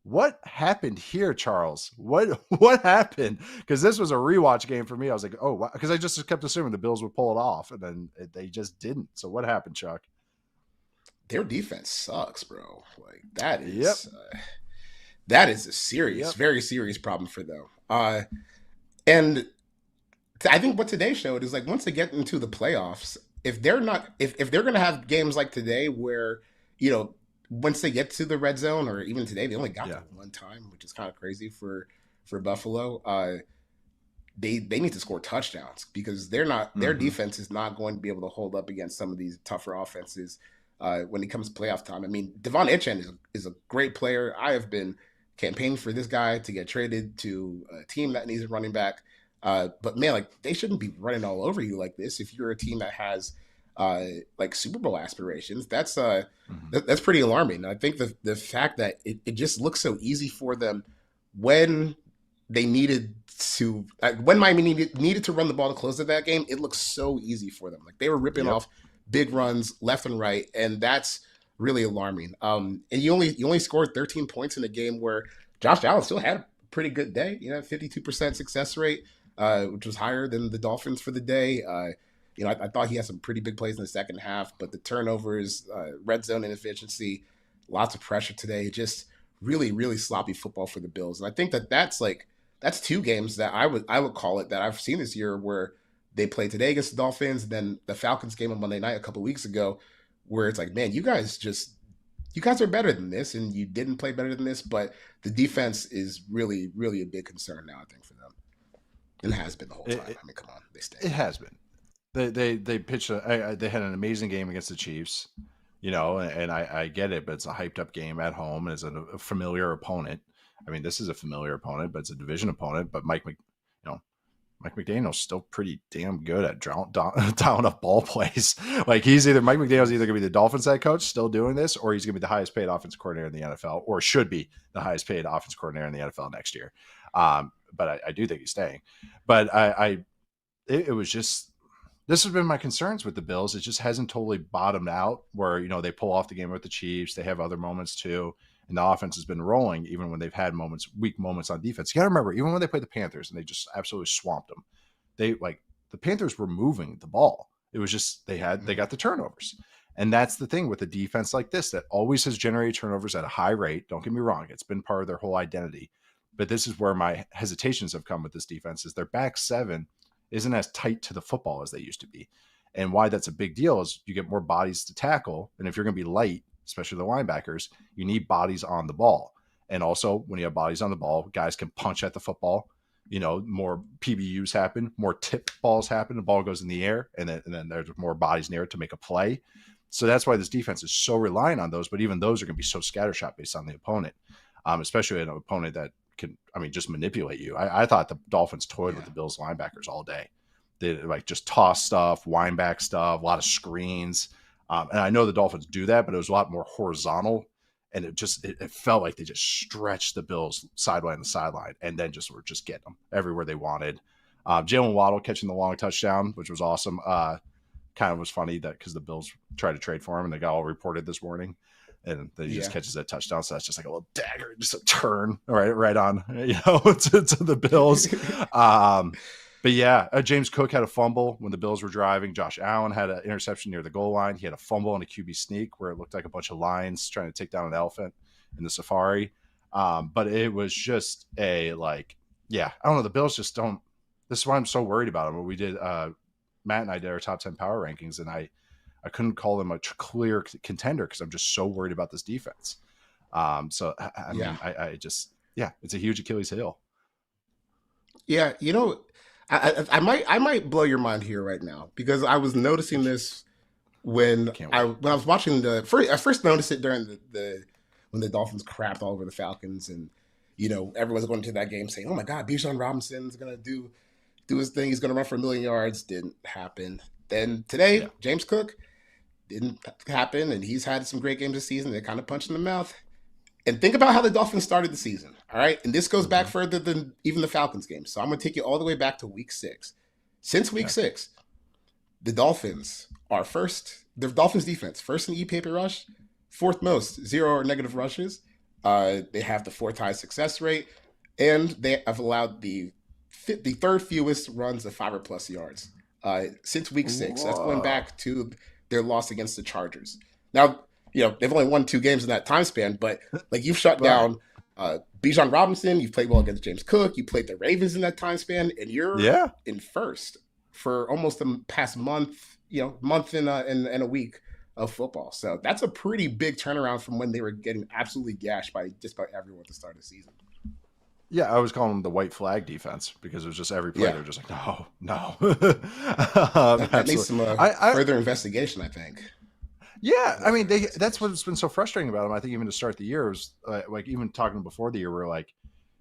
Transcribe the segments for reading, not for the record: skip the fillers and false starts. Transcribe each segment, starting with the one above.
What happened here, Charles? What happened? Because this was a rewatch game for me. I was like, oh, because I just kept assuming the Bills would pull it off, and then they just didn't. So what happened, Chuck? Their defense sucks, bro. Like Yep. that is a serious, Yep. very serious problem for them. And I think what today showed is like once they get into the playoffs, if they're not, if they're gonna have games like today where you know once they get to the red zone, or even today they only got Yeah. there one time, which is kind of crazy for Buffalo. They need to score touchdowns because they're not their Mm-hmm. defense is not going to be able to hold up against some of these tougher offenses when it comes to playoff time. I mean, De'Von Achane is a great player. I have been campaigning for this guy to get traded to a team that needs a running back. But man, like they shouldn't be running all over you like this. If you're a team that has like Super Bowl aspirations, Mm-hmm. that's pretty alarming. I think the fact that it just looks so easy for them when they needed to when Miami needed to run the ball to close that game, it looks so easy for them. Like they were ripping Yep. off big runs left and right, and that's really alarming. And you only scored 13 points in a game where Josh Allen still had a pretty good day. 52% success rate, which was higher than the Dolphins for the day. I thought he had some pretty big plays in the second half, but the turnovers, red zone inefficiency, lots of pressure today, just really, really sloppy football for the Bills. And I think that's two games that I would call it that I've seen this year where they played today against the Dolphins, and then the Falcons game on Monday night a couple weeks ago, where it's like, man, you guys are better than this, and you didn't play better than this, but the defense is really, really a big concern now, I think, for them. And has been the whole It, time. it, I mean, come on, they it stink. has been. They pitched. They had an amazing game against the Chiefs. And I get it, but it's a hyped up game at home, and it's a familiar opponent. I mean, this is a familiar opponent, but it's a division opponent. But Mike McDaniel's still pretty damn good at down up ball plays. Like Mike McDaniel's either going to be the Dolphins head coach still doing this, or he's going to be the highest paid offense coordinator in the NFL, or should be the highest paid offense coordinator in the NFL next year. But I do think he's staying. But it was just, this has been my concerns with the Bills. It just hasn't totally bottomed out where, they pull off the game with the Chiefs. They have other moments too. And the offense has been rolling even when they've had weak moments on defense. You got to remember, even when they played the Panthers and they just absolutely swamped them, the Panthers were moving the ball. It was just, they got the turnovers. And that's the thing with a defense like this that always has generated turnovers at a high rate. Don't get me wrong. It's been part of their whole identity. But this is where my hesitations have come with this defense is their back seven isn't as tight to the football as they used to be. And why that's a big deal is you get more bodies to tackle. And if you're going to be light, especially the linebackers, you need bodies on the ball. And also, when you have bodies on the ball, guys can punch at the football. More PBUs happen, more tip balls happen. The ball goes in the air, and then there's more bodies near it to make a play. So that's why this defense is so reliant on those. But even those are going to be so scattershot based on the opponent, especially an opponent that can, just manipulate you. I thought the Dolphins toyed with the Bills linebackers all day. They just toss stuff, wind back stuff, a lot of screens. And I know the Dolphins do that, but it was a lot more horizontal. And it felt like they just stretched the Bills sideline to sideline and then were just getting them everywhere they wanted. Jalen Waddle catching the long touchdown, which was awesome. Kind of was funny that because the Bills tried to trade for him and they got all reported this morning. And then he just catches that touchdown. So that's just like a little dagger, just a turn right on, to the Bills. But yeah, James Cook had a fumble when the Bills were driving. Josh Allen had an interception near the goal line. He had a fumble and a QB sneak where it looked like a bunch of lions trying to take down an elephant in the safari. But it was just I don't know. The Bills just don't. This is why I'm so worried about them. We did, Matt and I did our top 10 power rankings, and I couldn't call them a clear contender because I'm just so worried about this defense. So I mean, it's a huge Achilles heel. Yeah, I might blow your mind here right now because I was noticing this when I was watching I first noticed it during the when the Dolphins crapped all over the Falcons, and everyone's going to that game saying, "Oh my God, Bijan Robinson's gonna do his thing. He's gonna run for 1,000,000 yards." Didn't happen. Then today, James Cook didn't happen, and he's had some great games this season. They kind of punched in the mouth. And think about how the Dolphins started the season, all right? And this goes back further than even the Falcons game. So I'm going to take you all the way back to week 6. Since week 6, the Dolphins are the Dolphins defense, first in EPA per rush, fourth most, 0 or negative rushes. They have the 4 tie success rate, and they have allowed the third fewest runs of 5 or plus yards since week 6. That's going Whoa. back to their loss against the Chargers. Now, they've only won 2 games in that time span, but like you've shut Right. down Bijan Robinson, you've played well against James Cook, you played the Ravens in that time span, and you're Yeah. in first for almost the past month, month and a week of football. So that's a pretty big turnaround from when they were getting absolutely gashed by just about everyone at the start of the season. Yeah, I was calling them the white flag defense because it was just every play Yeah, they're just like, no, no. that needs Absolutely. some I further investigation, I think. Yeah, I mean, Further that's investigation. what's been so frustrating about them. I think even to start the year was like even talking before the year, we're like,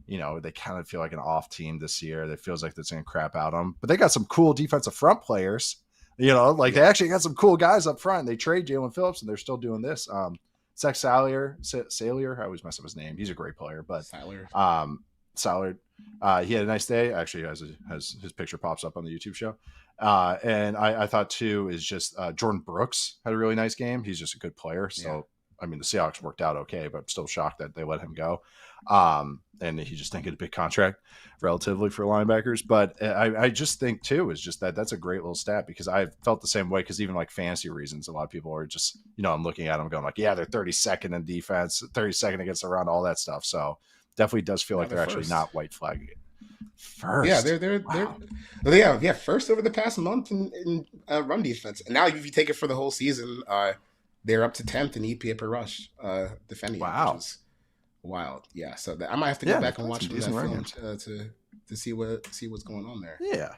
they kind of feel like an off team this year. That feels like that's going to crap out on them. But they got some cool defensive front players. Like they Yeah, actually got some cool guys up front. They trade Jalen Phillips, and they're still doing this. Sex Salier, I always mess up his name. He's a great player, but Siler. Sallard, he had a nice day. Actually, has his picture pops up on the YouTube show. And I thought too is just Jordan Brooks had a really nice game. He's just a good player. Yeah, So I mean, the Seahawks worked out okay, but I'm still shocked that they let him go. And he just didn't get a big contract relatively for linebackers. But I just think too is just that's a great little stat because I felt the same way. Because even like fantasy reasons, a lot of people are just I'm looking at them going like, yeah, they're 32nd in defense, 32nd against the run, all that stuff. So definitely does feel now like they're they're actually first. not white flagging it. Yeah, First. Wow. yeah first over the past month in run defense, and now if you take it for the whole season, they're up to 10th in EPA per rush, defending it, which Wow. is wild. Yeah, so I might have to go Yeah, they back and played watch some some of that decent run film games. to see what's going on there. Yeah.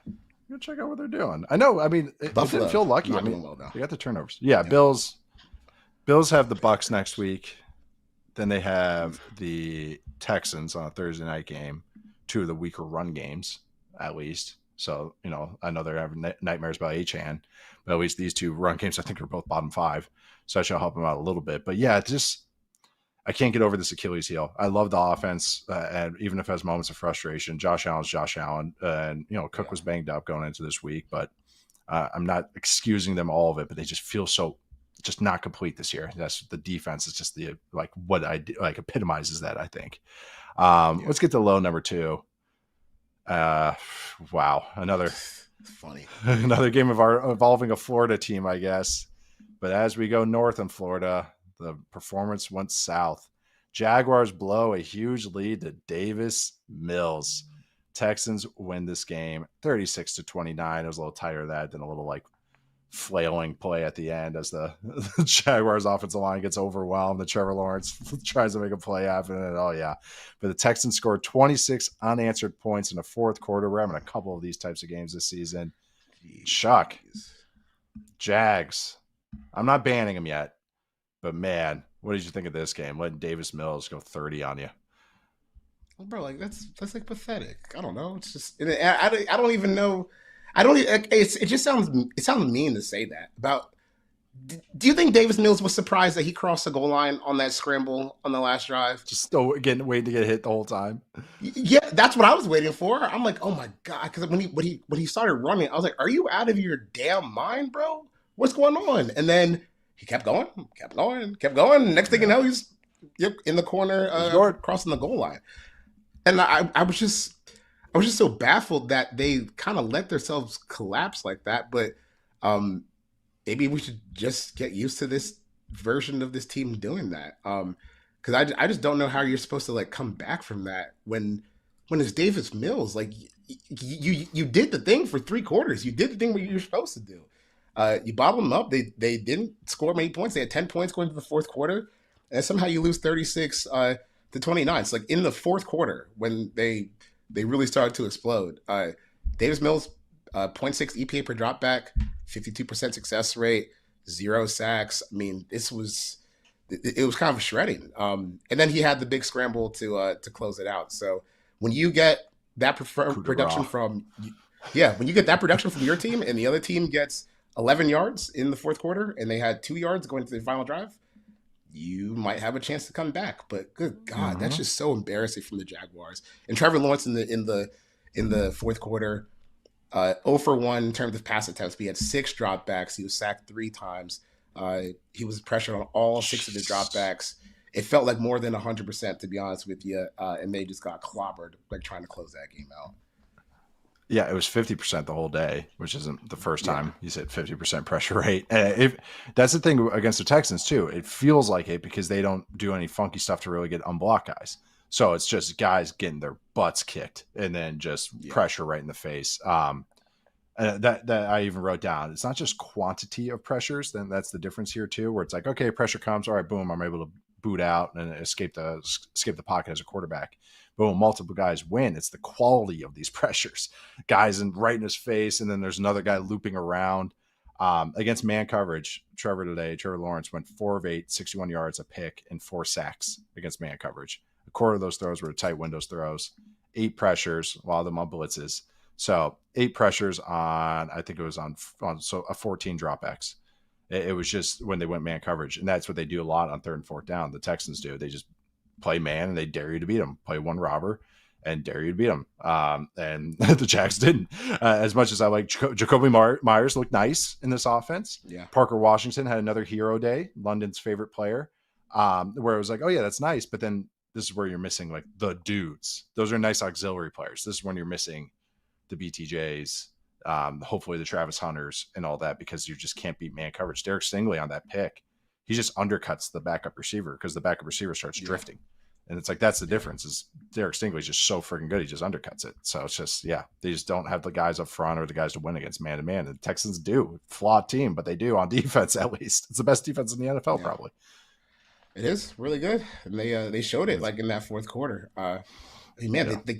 Go check out what they're doing. I know. I mean, it didn't Buffalo feel lucky. I not mean, doing well though. they got the turnovers. Yeah, Yeah, Bills have the Bucks next week. Then they have the Texans on a Thursday night game. 2 of the weaker run games, at least. So, I know they're having nightmares about Achane, but at least these 2 run games, I think, are both bottom 5. So I should help them out a little bit. But yeah, I can't get over this Achilles heel. I love the offense, and even if it has moments of frustration, Josh Allen's Josh Allen, and Cook yeah, was banged up going into this week, but I'm not excusing them all of it, but they just feel so just not complete this year. That's the defense is just the like what I like epitomizes that I think. yeah. Let's get to low number 2. Wow, another It's funny. another game of our involving a Florida team, I guess. But as we go north in Florida, the performance went south. Jaguars blow a huge lead to Davis Mills. Texans win this game 36-29. It was a little tighter than that, than a little like flailing play at the end as the Jaguars offensive line gets overwhelmed. The Trevor Lawrence tries to make a play happen. And oh, yeah. But the Texans scored 26 unanswered points in the fourth quarter. We're having a couple of these types of games this season. Chuck, Jeez. Jags. I'm not banning them yet, but man, what did you think of this game? Letting Davis Mills go 30 on you. Well, bro, like that's like pathetic. I don't know. It's just I don't even know. I don't. It just sounds mean to say that about. Do you think Davis Mills was surprised that he crossed the goal line on that scramble on the last drive? Just still waiting to get hit the whole time. Yeah, that's what I was waiting for. I'm like, oh my god, because when he started running, I was like, are you out of your damn mind, bro? What's going on? And then he kept going, kept going, kept going. Next thing you Yeah. know, he's in the corner, He scored. crossing the goal line. And I was just so baffled that they kind of let themselves collapse like that. But um, maybe we should just get used to this version of this team doing that. Because I just don't know how you're supposed to like come back from that when it's Davis Mills. Like you did the thing for 3 quarters. You did the thing what you're supposed to do. You bottled them up. They didn't score many points. They had 10 points going to the fourth quarter, and somehow you lose 36 to 29. It's like in the fourth quarter when they really started to explode. Davis Mills, zero point 0.6 EPA per dropback, 52% success rate, 0 sacks. I mean, it was kind of shredding. And then he had the big scramble to close it out. So when you get that Coup de production grace. from when you get that production from your team and the other team gets 11 yards in the fourth quarter and they had 2 yards going to the final drive, you might have a chance to come back. But good God, that's Mm-hmm. just so embarrassing from the Jaguars. And Trevor Lawrence in the fourth quarter, 0 for 1 in terms of pass attempts. He had 6 dropbacks. He was sacked 3 times. He was pressured on all 6 of the dropbacks. it felt like more than 100%, to be honest with you. And they just got clobbered, like trying to close that game out. Yeah, it was 50% the whole day, which isn't the first Yeah. time you said 50% pressure rate. If that's the thing against the Texans too, it feels like it because they don't do any funky stuff to really get unblocked guys. So it's just guys getting their butts kicked and then just pressure right in the face. That I even wrote down. It's not just quantity of pressures. Then that's the difference here too, where it's like, okay, pressure comes, all right, boom, I'm able to boot out and escape the pocket as a quarterback. Boom, multiple guys win. It's the quality of these pressures. Guys right in his face, and then there's another guy looping around. Against man coverage, Trevor Lawrence went 4 of 8, 61 yards, a pick, and 4 sacks against man coverage. A quarter of those throws were tight windows throws. 8 pressures, while them on blitzes. So 8 pressures on, I think it was on so a 14 dropbacks. It was just when they went man coverage, and that's what they do a lot on 3rd and 4th down. The Texans do. They just play man and they dare you to beat them. Play one robber and dare you to beat them. And the Jags didn't. As much as I like Jacoby Myers looked nice in this offense. Yeah. Parker Washington had another hero day, London's favorite player, where it was like, oh yeah, that's nice. But then this is where you're missing like the dudes. Those are nice auxiliary players. This is when you're missing the BTJs, hopefully the Travis Hunters and all that, because you just can't beat man coverage. Derek Stingley on that pick, he just undercuts the backup receiver because the backup receiver starts drifting. And it's like, that's the difference is Derek Stingley's just so freaking good. He just undercuts it. So it's just, they just don't have the guys up front or the guys to win against man to man. And the Texans do. Flawed team, but they do on defense at least. It's the best defense in the NFL probably. It is really good. And they showed it like in that 4th quarter.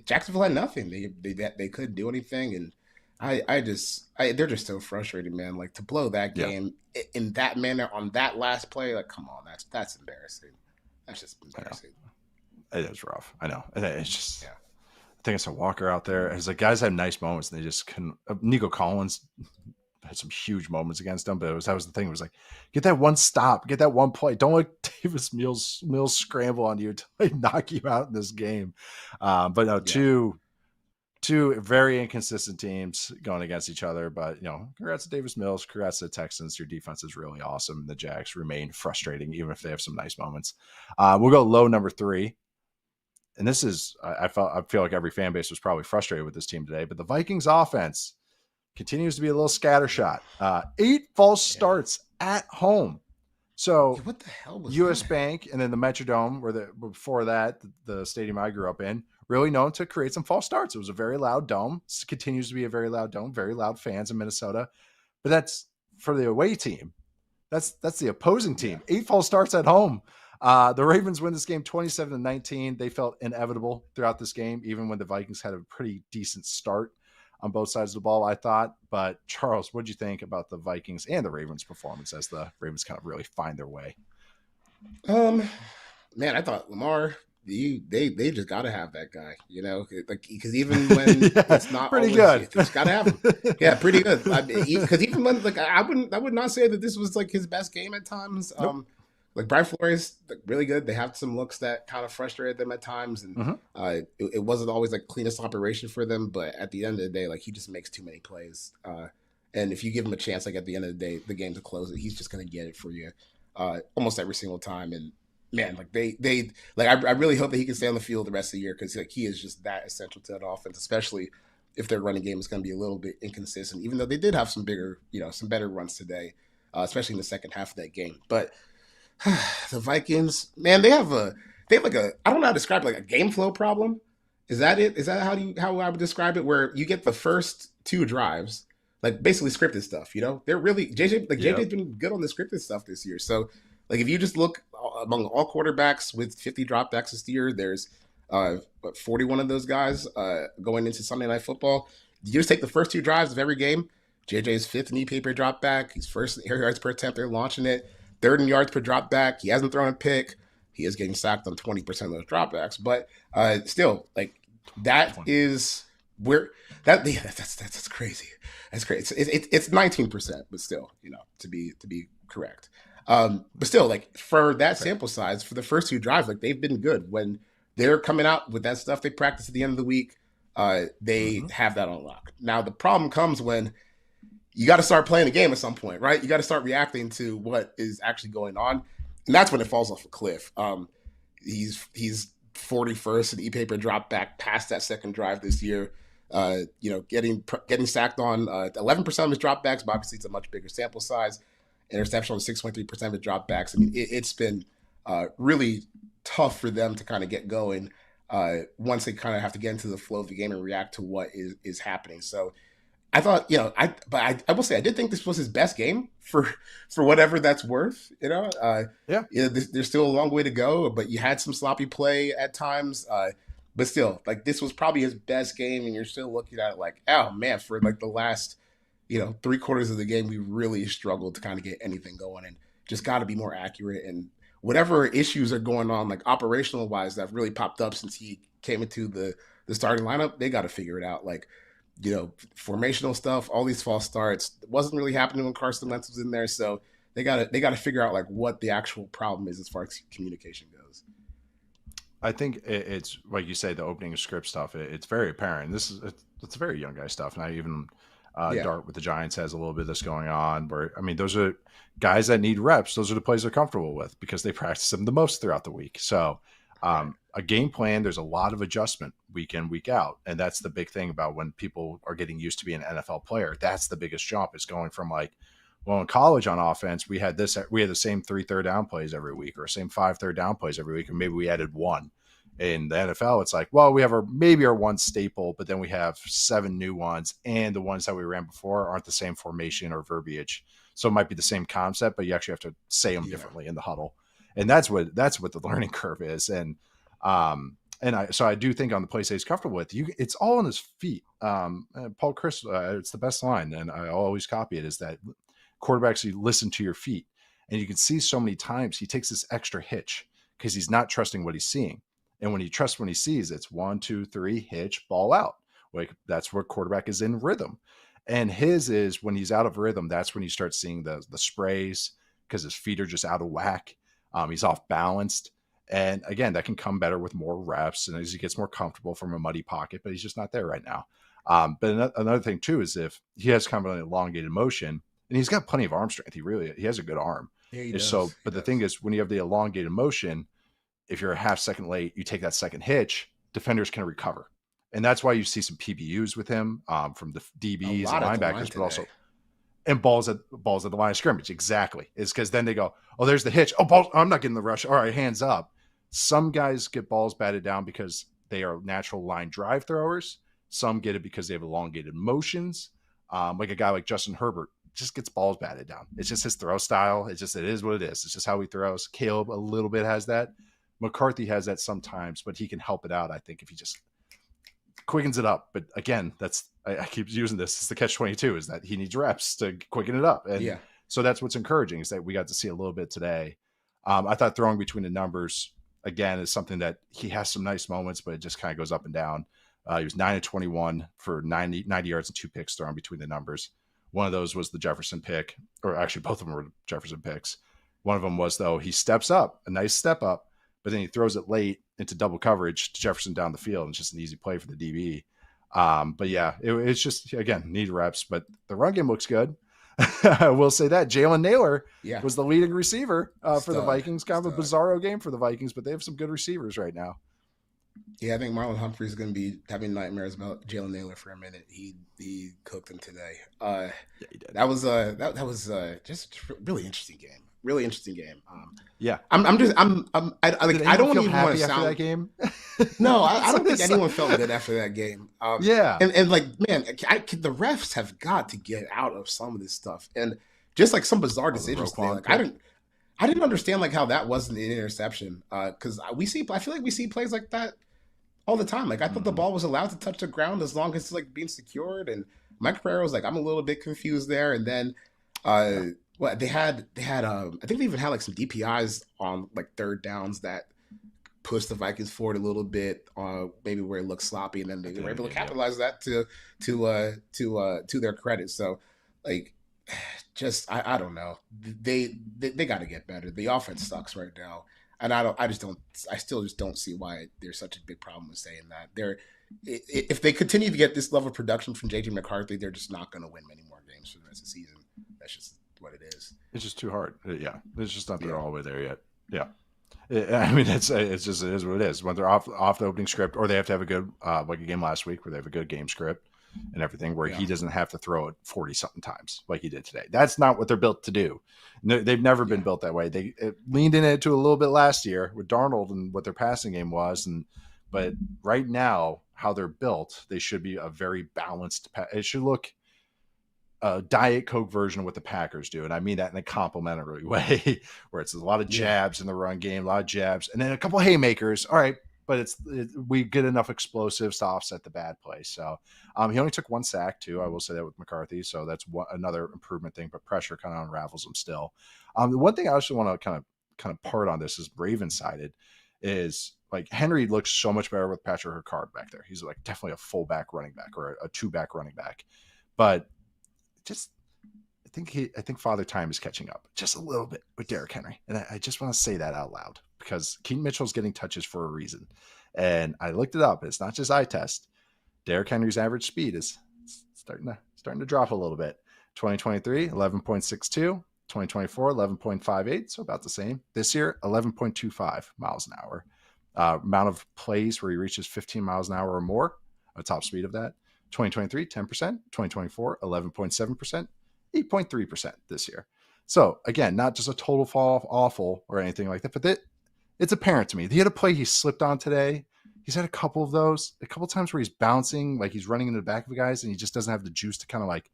Jacksonville had nothing. They couldn't do anything. And they're just so frustrated, man. Like to blow that game in that manner on that last play, like come on, that's embarrassing. That's just embarrassing. It is rough. I know. It's just I think it's a Walker out there. It's like guys have nice moments and they just couldn't. Nico Collins had some huge moments against them, but that was the thing. It was like, get that one stop, get that one play. Don't let Davis Mills scramble on you to like knock you out in this game. But no, two very inconsistent teams going against each other. But congrats to Davis Mills, congrats to the Texans. Your defense is really awesome. The Jags remain frustrating, even if they have some nice moments. We'll go low number 3. And this is, I feel like every fan base was probably frustrated with this team today, but the Vikings offense continues to be a little scattershot. 8 false starts at home. So what the hell was US that? Bank and then the Metrodome, before that, the stadium I grew up in, really known to create some false starts. It was a very loud dome. It continues to be a very loud dome, very loud fans in Minnesota. But that's for the away team. That's the opposing team. 8 false starts at home. The Ravens win this game 27-19. They felt inevitable throughout this game, even when the Vikings had a pretty decent start on both sides of the ball, I thought. But Charles, what did you think about the Vikings and the Ravens' performance as the Ravens kind of really find their way? Man, I thought Lamar, they just got to have that guy, like because even when it's not pretty always, good, just got to have him. Yeah, pretty good. Because even when I would not say that this was like his best game at times. Nope. Like Brian Flores, like, really good. They have some looks that kind of frustrated them at times, and it wasn't always like cleanest operation for them. But at the end of the day, like he just makes too many plays. And if you give him a chance, like at the end of the day, the game to close it, he's just gonna get it for you almost every single time. And man, like they like I really hope that he can stay on the field the rest of the year because like he is just that essential to that offense, especially if their running game is going to be a little bit inconsistent. Even though they did have some bigger, some better runs today, especially in the second half of that game, but. The Vikings, man, they have like a I don't know how to describe it, like a game flow problem. Is that it? Is that how I would describe it? Where you get the first 2 drives, like basically scripted stuff. They're really JJ's been good on the scripted stuff this year. So like if you just look among all quarterbacks with 50 dropbacks this year, there's 41 of those guys going into Sunday Night Football. You just take the first 2 drives of every game. JJ's 5th knee paper dropback. He's first air yards per attempt. They're launching it. 3rd in yards per dropback. He hasn't thrown a pick. He is getting sacked on 20% of those dropbacks. But still, like that is where that's crazy. That's crazy. It's 19%, but still, to be correct. But still, like for that sample size, for the first 2 drives, like they've been good when they're coming out with that stuff they practice at the end of the week. They have that on lock. Now the problem comes when you got to start playing the game at some point, right? You got to start reacting to what is actually going on. And that's when it falls off a cliff. He's 41st in e-paper drop back past that second drive this year. Getting sacked on 11% of his dropbacks, but obviously it's a much bigger sample size. Interception on 6.3% of his dropbacks. I mean, it's been really tough for them to kind of get going once they kind of have to get into the flow of the game and react to what is happening. So I thought, I will say I did think this was his best game for whatever that's worth. There's still a long way to go, but you had some sloppy play at times. But still, like, this was probably his best game, and you're still looking at it like, oh man, for like the last, 3/4 of the game, we really struggled to kind of get anything going, and just got to be more accurate. And whatever issues are going on, like operational wise, that have really popped up since he came into the starting lineup, they got to figure it out. Like, formational stuff, all these false starts, it wasn't really happening when Carson Wentz was in there. So they got to figure out like what the actual problem is as far as communication goes. I think it's like you say, the opening script stuff. It's very apparent. It's very young guy stuff. And I even Dart with the Giants has a little bit of this going on. Where those are guys that need reps. Those are the plays they're comfortable with because they practice them the most throughout the week. So a game plan, there's a lot of adjustment week in, week out, and that's the big thing about when people are getting used to being an NFL player. That's the biggest jump, is going from like, well, in college on offense, we had the same 3 third down plays every week, or same 5 third down plays every week, and maybe we added one. In the NFL, it's like, well, we have maybe our one staple, but then we have 7 new ones, and the ones that we ran before aren't the same formation or verbiage. So it might be the same concept, but you actually have to say them differently in the huddle. And that's what the learning curve is. And so I do think on the place that he's comfortable with, it's all on his feet. Paul Chris, it's the best line, and I always copy it, is that quarterbacks, you listen to your feet. And you can see so many times he takes this extra hitch because he's not trusting what he's seeing. And when he trusts when he sees, it's 1, 2, 3, hitch, ball out. Like, that's where quarterback is in rhythm. And his is when he's out of rhythm, that's when you start seeing the sprays, because his feet are just out of whack. He's off balanced. And again, that can come better with more reps and as he gets more comfortable from a muddy pocket, but he's just not there right now. But another thing too is if he has kind of an elongated motion, and he's got plenty of arm strength, he has a good arm. Yeah, he does. So, but the thing is, when you have the elongated motion, if you're a half second late, you take that second hitch, defenders can recover. And that's why you see some PBUs with him from the DBs and linebackers, but also and balls at the line of scrimmage. Exactly. It's because then they go, oh, there's the hitch. Oh, balls, I'm not getting the rush. All right, hands up. Some guys get balls batted down because they are natural line drive throwers. Some get it because they have elongated motions. Like a guy like Justin Herbert just gets balls batted down. It's just his throw style. It is what it is. It's just how he throws. Caleb a little bit has that. McCarthy has that sometimes, but he can help it out, I think, if he just quickens it up. But again, I keep using this. It's the catch-22, is that he needs reps to quicken it up. And so that's what's encouraging, is that we got to see a little bit today. I thought throwing between the numbers, again, is something that he has some nice moments, but it just kind of goes up and down. He was 9 of 21 for 90 yards and 2 picks thrown between the numbers. One of those was the Jefferson pick, or actually both of them were Jefferson picks. One of them was, though, he steps up, a nice step up, but then he throws it late into double coverage to Jefferson down the field. And it's just an easy play for the DB. But yeah, it's just, again, need reps, but the run game looks good. I will say that Jalen Naylor was the leading receiver for the Vikings. Kind of a bizarro game for the Vikings, but they have some good receivers right now. Yeah, I think Marlon Humphrey is going to be having nightmares about Jalen Naylor for a minute. He cooked him today. He did. That was just a really interesting game. Really interesting game. I don't even want to sound that game. No, I don't think anyone felt good after that game. And like, man, the refs have got to get out of some of this stuff, and just like some bizarre decisions. Like, I didn't understand like how that wasn't an interception. Because I feel like we see plays like that all the time. Like, I thought the ball was allowed to touch the ground as long as it's like being secured. And Mike Pereira was like, I'm a little bit confused there. And then, well, they had I think they even had like some DPIs on like third downs that pushed the Vikings forward a little bit, maybe where it looked sloppy, and then they were able to capitalize that to their credit. So, like, just I don't know. They got to get better. The offense sucks right now, and I still just don't see why there's such a big problem with saying that. If they continue to get this level of production from JJ McCarthy, they're just not going to win many more games for the rest of the season. That's just what it is. It's just too hard. Yeah, it's just not there all the way there yet. Yeah. I mean, it's just it is what it is. When they're off the opening script, or they have to have a good like a game last week where they have a good game script and everything, where he doesn't have to throw it 40 something times like he did today. That's not what they're built to do. No, they've never been built that way. They leaned into it a little bit last year with Darnold and what their passing game was, but right now how they're built, they should be a very balanced. It should look a Diet Coke version of what the Packers do. And I mean that in a complimentary way, where it's a lot of jabs in the run game, a lot of jabs, and then a couple haymakers. All right. But we get enough explosives to offset the bad play. So he only took 1 sack too. I will say that with McCarthy. So that's another improvement thing, but pressure kind of unravels him still. The one thing I also want to kind of part on this is Raven sided is like Henry looks so much better with Patrick Ricard back there. He's like definitely a fullback running back or a 2-back running back, but just I think Father Time is catching up just a little bit with Derrick Henry, and I just want to say that out loud because Keaton Mitchell's getting touches for a reason, and I looked it up. It's not just eye test. Derrick Henry's average speed is starting to drop a little bit. 2023 11.62, 2024 11.58, so about the same. This year 11.25 miles an hour. Amount of plays where he reaches 15 miles an hour or more, a top speed of that. 2023, 10%, 2024, 11.7%, 8.3% this year. So again, not just a total fall off awful or anything like that, but it's apparent to me. He had a play he slipped on today. He's had a couple of those, a couple of times where he's bouncing, like he's running into the back of the guys and he just doesn't have the juice to kind of like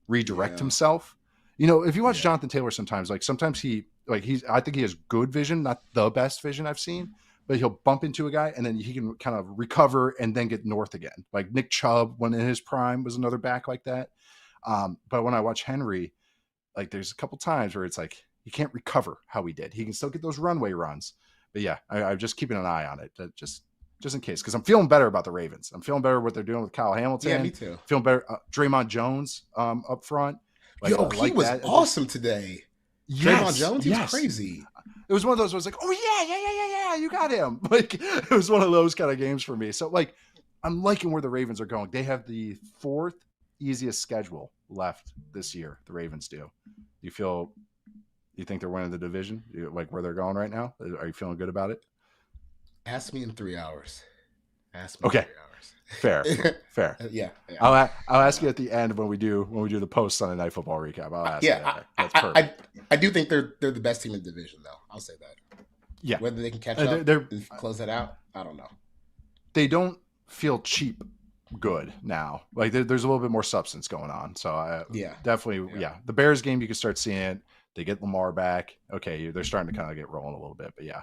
redirect himself. You know, if you watch Jonathan Taylor sometimes I think he has good vision, not the best vision I've seen, but he'll bump into a guy and then he can kind of recover and then get north again. Like Nick Chubb, when in his prime, was another back like that. But when I watch Henry, like there's a couple times where it's like he can't recover how he did. He can still get those runway runs. But yeah, I'm just keeping an eye on it, just in case, because I'm feeling better about the Ravens. I'm feeling better what they're doing with Kyle Hamilton. Yeah, me too. Feeling better. Draymond Jones up front. He was awesome today. Draymond Jones, he was crazy. It was one of those where I was like, oh yeah, you got him. Like it was one of those kind of games for me. So like I'm liking where the Ravens are going. They have the 4th easiest schedule left this year. The Ravens do. You think they're winning the division? Like where they're going right now? Are you feeling good about it? Ask me in 3 hours. Okay. 3 hours. Fair. Yeah. I'll ask you at the end when we do the post Sunday Night Football recap. I'll ask. That's perfect. I do think they're the best team in the division, though. I'll say that. Yeah. Whether they can catch up and close that out, I don't know. They don't feel cheap good now. Like there's a little bit more substance going on. So definitely. Yeah. The Bears game, you can start seeing it. They get Lamar back. Okay. They're starting to kind of get rolling a little bit, but yeah.